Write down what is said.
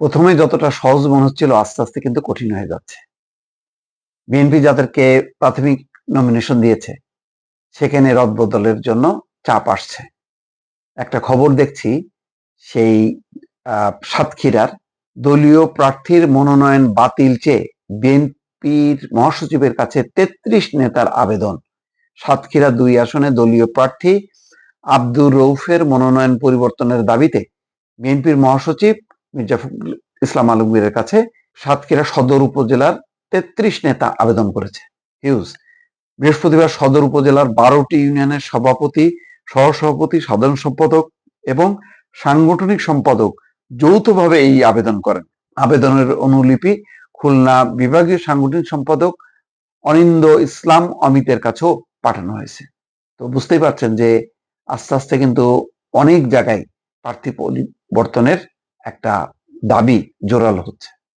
প্রথমে যতটা সহজ মনে হচ্ছিল আস্তে আস্তে কিন্তু কঠিন হয়ে যাচ্ছে। বিএনপি যাদেরকে প্রাথমিক নমিনেশন দিয়েছে সেখানে রদবদলের জন্য চাপ আসছে। একটা খবর দেখছি সেই সাতক্ষীরার দলীয় প্রার্থীর মনোনয়ন বাতিল চেয়ে বিএনপির মহাসচিবের কাছে ৩৩ নেতার আবেদন। সাতক্ষীরা ২ আসনে দলীয় প্রার্থী আব্দুর রউফের মনোনয়ন পরিবর্তনের দাবিতে বিএনপির মহাসচিব মির্জা ফখরুল ইসলাম আলমগীরের কাছে সাতক্ষীরা সদর উপজেলার ৩৩ নেতা আবেদন করেছে। হিউজ। বৃহস্পতিবার সদর উপজেলার ১২টি ইউনিয়নের সভাপতি, সহসভাপতি, সাধারণ সম্পাদক এবং সাংগঠনিক সম্পাদক যৌথভাবে এই আবেদন করেন। আবেদনের অনুলিপি খুলনা বিভাগীয় সাংগঠনিক সম্পাদক অনিন্দ ইসলাম অমিতের কাছেও পাঠানো হয়েছে। তো বুঝতেই পারছেন যে আস্তে আস্তে কিন্তু অনেক জায়গায় প্রার্থী পরিবর্তনের একটা দাবি জোরালো হচ্ছে।